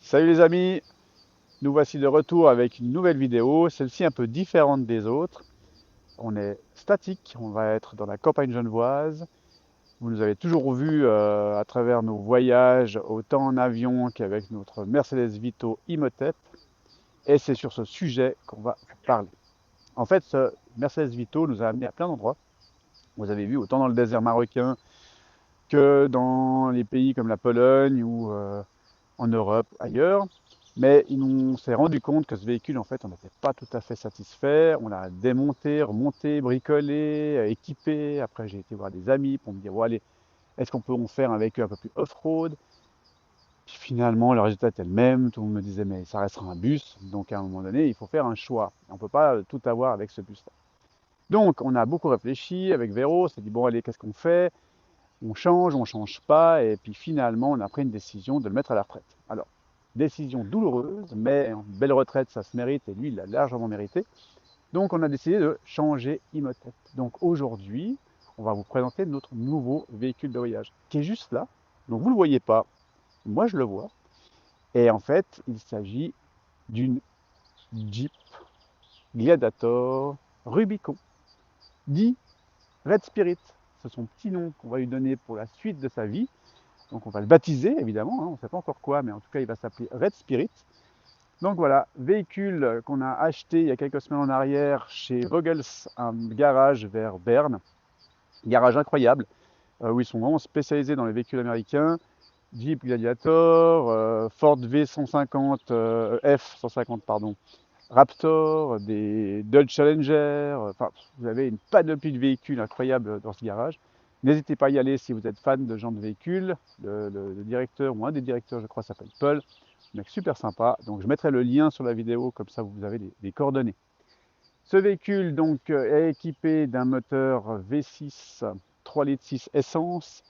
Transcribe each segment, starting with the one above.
Salut les amis, nous voici de retour avec une nouvelle vidéo, celle-ci un peu différente des autres. On est statique, on va être dans la campagne genevoise. Vous nous avez toujours vus à travers nos voyages, autant en avion qu'avec notre Mercedes Vito Imhotep. Et c'est sur ce sujet qu'on va parler. En fait, ce Mercedes Vito nous a amené à plein d'endroits. Vous avez vu, autant dans le désert marocain que dans les pays comme la Pologne ou en Europe, ailleurs. Mais on s'est rendu compte que ce véhicule, en fait, on n'était pas tout à fait satisfait. On l'a démonté, remonté, bricolé, équipé. Après, j'ai été voir des amis pour me dire, bon, allez, est-ce qu'on peut en faire un véhicule un peu plus off-road? Puis finalement, le résultat était le même. Tout le monde me disait, mais ça restera un bus. Donc, à un moment donné, il faut faire un choix. On ne peut pas tout avoir avec ce bus-là. Donc, on a beaucoup réfléchi avec Véro. On s'est dit, bon, allez, qu'est-ce qu'on fait? On change pas, et puis finalement, on a pris une décision de le mettre à la retraite. Alors, décision douloureuse, mais une belle retraite, ça se mérite, et lui, il l'a largement mérité. Donc, on a décidé de changer Imhotep. Donc, aujourd'hui, on va vous présenter notre nouveau véhicule de voyage, qui est juste là. Donc, vous ne le voyez pas, moi je le vois. Et en fait, il s'agit d'une Jeep Gladiator Rubicon, dit Red Spirit. C'est son petit nom qu'on va lui donner pour la suite de sa vie. Donc on va le baptiser évidemment, hein, on ne sait pas encore quoi, mais en tout cas il va s'appeler Red Spirit. Donc voilà, véhicule qu'on a acheté il y a quelques semaines en arrière chez Vogels, un garage vers Berne. Garage incroyable, où ils sont vraiment spécialisés dans les véhicules américains. Jeep Gladiator, Ford V150, F150 pardon, Raptor, des Dodge Challenger, enfin vous avez une panoplie de véhicules incroyables dans ce garage. N'hésitez pas à y aller si vous êtes fan de genre de véhicules. Le directeur ou un des directeurs, je crois, s'appelle Paul. Un mec super sympa. Donc je mettrai le lien sur la vidéo, comme ça vous avez les coordonnées. Ce véhicule donc est équipé d'un moteur V6 3 litres 6 essence.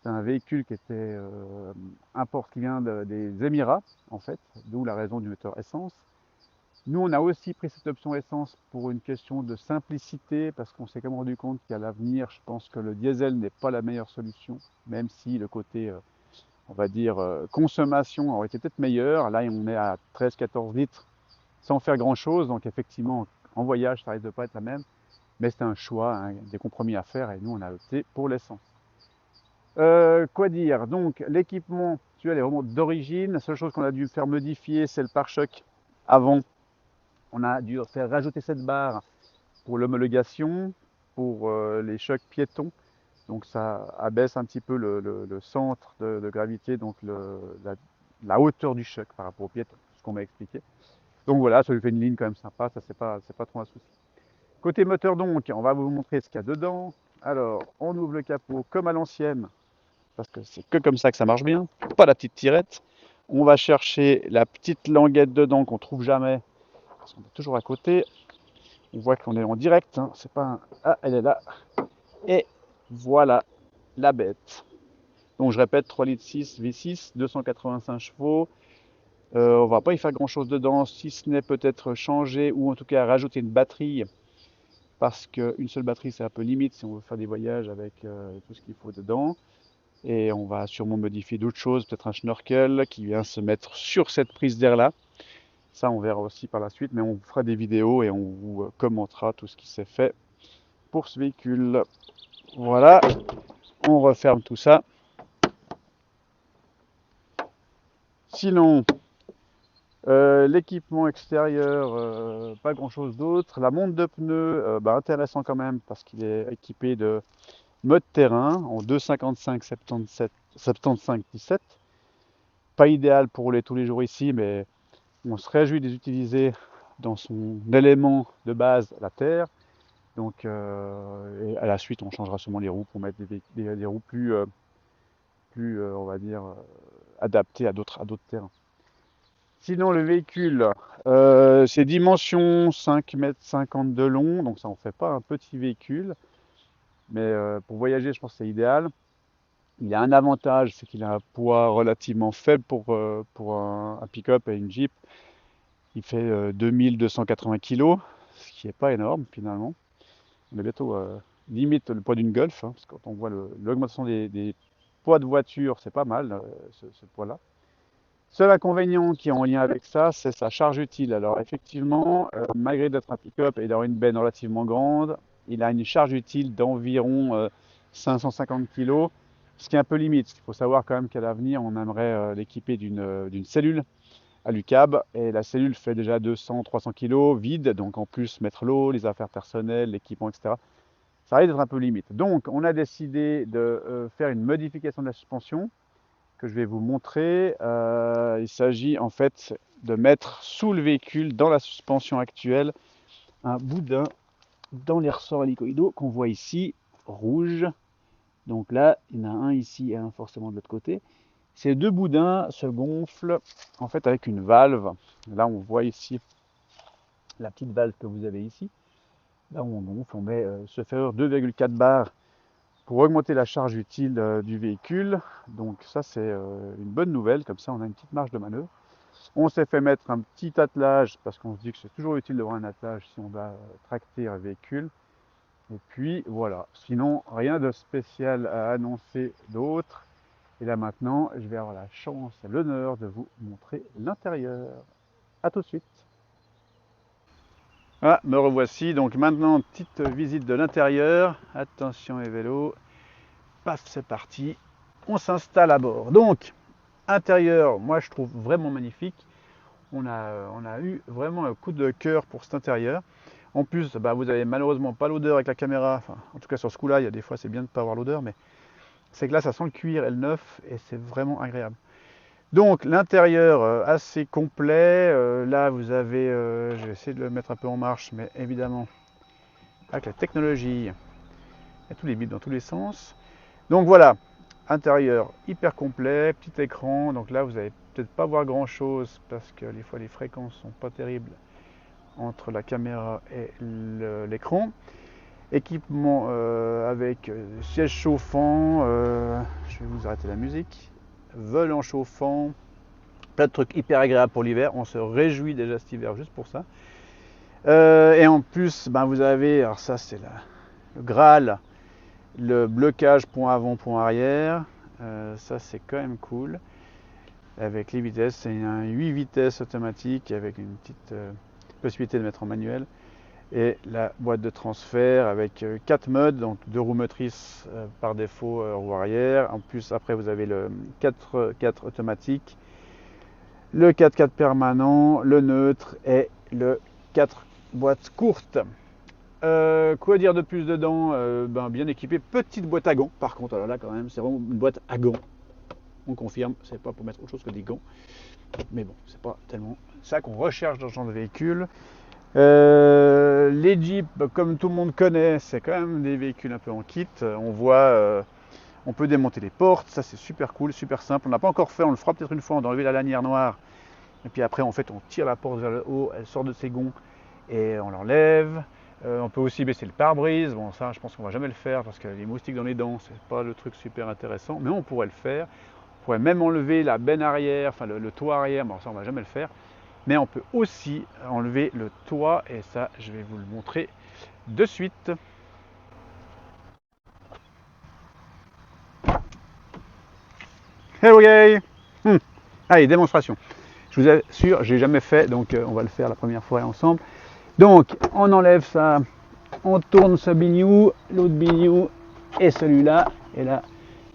C'est un véhicule qui était qui vient des Émirats en fait, d'où la raison du moteur essence. Nous, on a aussi pris cette option essence pour une question de simplicité, parce qu'on s'est quand même rendu compte qu'à l'avenir, je pense que le diesel n'est pas la meilleure solution, même si le côté, on va dire, consommation aurait été peut-être meilleur. Là, on est à 13-14 litres sans faire grand-chose, donc effectivement, en voyage, ça risque de pas être la même, mais c'est un choix, hein, des compromis à faire, et nous, on a opté pour l'essence. Quoi dire? Donc, l'équipement, tu vois, est vraiment d'origine. La seule chose qu'on a dû faire modifier, c'est le pare-choc avant. On a dû faire rajouter cette barre pour l'homologation, pour les chocs piétons. Donc ça abaisse un petit peu le centre de gravité, donc la hauteur du choc par rapport au piéton, ce qu'on m'a expliqué. Donc voilà, ça lui fait une ligne quand même sympa, ça c'est pas trop un souci. Côté moteur donc, on va vous montrer ce qu'il y a dedans. Alors, on ouvre le capot comme à l'ancienne, parce que c'est que comme ça que ça marche bien, pas la petite tirette. On va chercher la petite languette dedans qu'on trouve jamais, parce qu'on est toujours à côté. On voit qu'on est en direct, hein. C'est pas un... Ah, elle est là. Et voilà la bête. Donc je répète, 3 litres 6 V6, 285 chevaux. On va pas y faire grand chose dedans, si ce n'est peut-être changer ou en tout cas rajouter une batterie, parce qu'une seule batterie c'est un peu limite si on veut faire des voyages avec tout ce qu'il faut dedans. Et on va sûrement modifier d'autres choses, peut-être un schnorkel qui vient se mettre sur cette prise d'air là. Ça on verra aussi par la suite, mais on fera des vidéos et on vous commentera tout ce qui s'est fait pour ce véhicule. Voilà, on referme tout ça. Sinon, l'équipement extérieur, pas grand chose d'autre. La monte de pneus, intéressant quand même parce qu'il est équipé de mode terrain en 2,55 75 17. Pas idéal pour rouler tous les jours ici, mais on se réjouit de les utiliser dans son élément de base, la terre. Donc, et à la suite, on changera sûrement les roues pour mettre des roues plus on va dire, adaptées à d'autres terrains. Sinon, le véhicule, c'est dimension 5,50 m de long, donc ça en fait pas un petit véhicule, mais pour voyager, je pense que c'est idéal. Il a un avantage, c'est qu'il a un poids relativement faible pour un pick-up et une Jeep. Il fait 2280 kg, ce qui n'est pas énorme finalement. On est bientôt limite le poids d'une Golf, hein, parce que quand on voit l'augmentation des poids de voiture, c'est pas mal ce poids-là. Seul inconvénient qui est en lien avec ça, c'est sa charge utile. Alors effectivement, malgré d'être un pick-up et d'avoir une benne relativement grande, il a une charge utile d'environ 550 kg, ce qui est un peu limite. Il faut savoir quand même qu'à l'avenir, on aimerait l'équiper d'une cellule à l'UCAB, et la cellule fait déjà 200-300 kg vide, donc en plus mettre l'eau, les affaires personnelles, l'équipement, etc. Ça risque d'être un peu limite. Donc on a décidé de faire une modification de la suspension que je vais vous montrer. Il s'agit en fait de mettre sous le véhicule, dans la suspension actuelle, un boudin dans les ressorts hélicoïdaux qu'on voit ici, rouge. Donc là, il y en a un ici et un forcément de l'autre côté. Ces deux boudins se gonflent en fait avec une valve. Là, on voit ici la petite valve que vous avez ici. Là, on gonfle, on met ce ferreur 2,4 bars pour augmenter la charge utile du véhicule. Donc ça, c'est une bonne nouvelle. Comme ça, on a une petite marge de manœuvre. On s'est fait mettre un petit attelage parce qu'on se dit que c'est toujours utile d'avoir un attelage si on va tracter un véhicule. Et puis voilà, sinon rien de spécial à annoncer d'autre. Et là maintenant, je vais avoir la chance et l'honneur de vous montrer l'intérieur. A tout de suite. Ah, me revoici. Donc maintenant, petite visite de l'intérieur. Attention les vélos. Paf, c'est parti. On s'installe à bord. Donc, intérieur, moi je trouve vraiment magnifique. On a eu vraiment un coup de cœur pour cet intérieur. En plus, bah, vous avez malheureusement pas l'odeur avec la caméra. Enfin, en tout cas sur ce coup-là, il y a des fois c'est bien de ne pas avoir l'odeur, mais c'est que là ça sent le cuir et le neuf et c'est vraiment agréable. Donc l'intérieur assez complet. Là vous avez, je vais essayer de le mettre un peu en marche, mais évidemment avec la technologie, il y a tous les bits dans tous les sens. Donc voilà, intérieur hyper complet, petit écran. Donc là vous allez peut-être pas voir grand chose parce que des fois les fréquences sont pas terribles entre la caméra et l'écran. Équipement avec siège chauffant, je vais vous arrêter la musique, volant chauffant, plein de trucs hyper agréables pour l'hiver. On se réjouit déjà cet hiver juste pour ça. Et en plus, ben, vous avez, alors ça c'est le Graal, le blocage point avant, point arrière. Ça c'est quand même cool. Avec les vitesses, c'est un 8 vitesses automatique avec une petite possibilité de mettre en manuel. Et la boîte de transfert avec 4 modes, donc 2 roues motrices par défaut, roue arrière. En plus, après, vous avez le 4x4 automatique, le 4x4 permanent, le neutre et le 4 boîtes courtes. Quoi dire de plus dedans? Ben, bien équipé, petite boîte à gants. Par contre, alors là, quand même, c'est vraiment une boîte à gants. On confirme, c'est pas pour mettre autre chose que des gants. Mais bon, c'est pas tellement ça qu'on recherche dans ce genre de véhicule. Les Jeeps, comme tout le monde connaît, c'est quand même des véhicules un peu en kit. On voit, on peut démonter les portes, ça c'est super cool, super simple. On n'a pas encore fait, on le fera peut-être une fois, on doit enlever la lanière noire. Et puis après, en fait, on tire la porte vers le haut, elle sort de ses gonds et on l'enlève. On peut aussi baisser le pare-brise. Bon, ça, je pense qu'on va jamais le faire parce que les moustiques dans les dents, c'est pas le truc super intéressant, mais on pourrait le faire. On pourrait même enlever la benne arrière, enfin le toit arrière. Bon, ça, on va jamais le faire. Mais on peut aussi enlever le toit et ça, je vais vous le montrer de suite. Hello gay. Allez, démonstration. Je vous assure, j'ai jamais fait, donc on va le faire la première fois ensemble. Donc, on enlève ça, on tourne ce bignou, l'autre bignou et celui-là. Et là,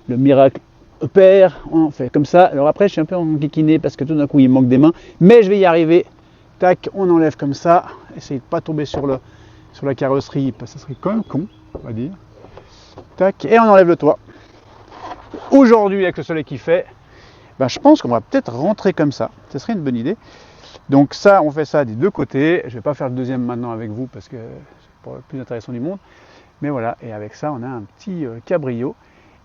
le miracle opère, on fait comme ça. Alors après, je suis un peu enquiquiné parce que tout d'un coup, il manque des mains. Mais je vais y arriver. Tac, on enlève comme ça. Essayez de ne pas tomber sur la carrosserie, parce que ça serait quand même con, on va dire. Tac, et on enlève le toit. Aujourd'hui, avec le soleil qui fait, ben, je pense qu'on va peut-être rentrer comme ça. Ce serait une bonne idée. Donc ça, on fait ça des deux côtés. Je ne vais pas faire le deuxième maintenant avec vous parce que c'est pas le plus intéressant du monde. Mais voilà, et avec ça, on a un petit cabrio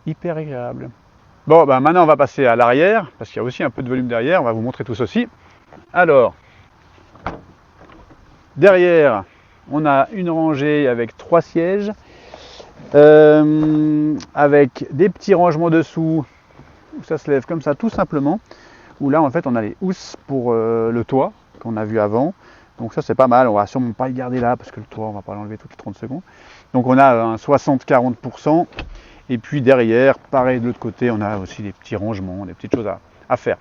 hyper agréable. Bon, ben maintenant, on va passer à l'arrière, parce qu'il y a aussi un peu de volume derrière. On va vous montrer tout ceci. Alors, derrière, on a une rangée avec 3 sièges, avec des petits rangements dessous, où ça se lève comme ça tout simplement, où là en fait on a les housses pour le toit qu'on a vu avant. Donc ça c'est pas mal, on va sûrement pas le garder là parce que le toit on va pas l'enlever toutes les 30 secondes. Donc on a un 60-40%, et puis derrière, pareil de l'autre côté, on a aussi des petits rangements, des petites choses à faire.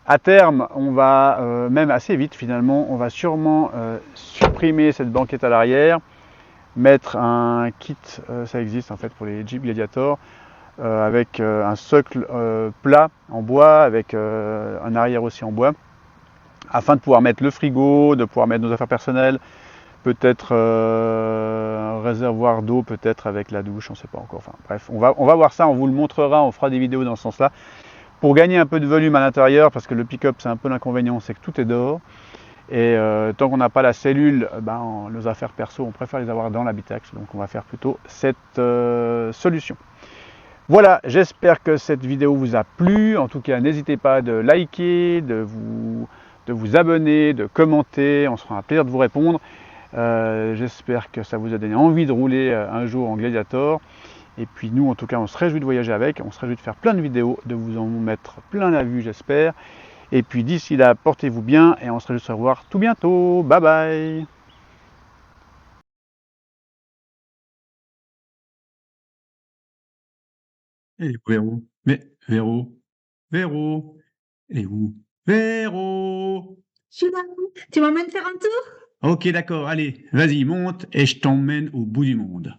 À terme, on va, même assez vite finalement, on va sûrement supprimer cette banquette à l'arrière, mettre un kit, ça existe en fait pour les Jeep Gladiator, avec un socle plat en bois, avec un arrière aussi en bois, afin de pouvoir mettre le frigo, de pouvoir mettre nos affaires personnelles, peut-être un réservoir d'eau, peut-être avec la douche, on ne sait pas encore. Enfin bref, on va voir ça, on vous le montrera, on fera des vidéos dans ce sens-là. Pour gagner un peu de volume à l'intérieur, parce que le pick-up c'est un peu l'inconvénient, c'est que tout est dehors. Et tant qu'on n'a pas la cellule, nos affaires perso, on préfère les avoir dans l'habitacle. Donc on va faire plutôt cette solution. Voilà, j'espère que cette vidéo vous a plu. En tout cas, n'hésitez pas de liker, de vous abonner, de commenter. On se fera un plaisir de vous répondre. J'espère que ça vous a donné envie de rouler un jour en Gladiator. Et puis nous, en tout cas, on se réjouit de voyager avec, on se réjouit de faire plein de vidéos, de vous en mettre plein la vue, j'espère. Et puis d'ici là, portez-vous bien et on se réjouit de se revoir tout bientôt. Bye bye. Et Véro, mais Véro, Véro, et où? Véro! Je suis là. Tu m'emmènes faire un tour? Ok, d'accord, allez, vas-y, monte et je t'emmène au bout du monde.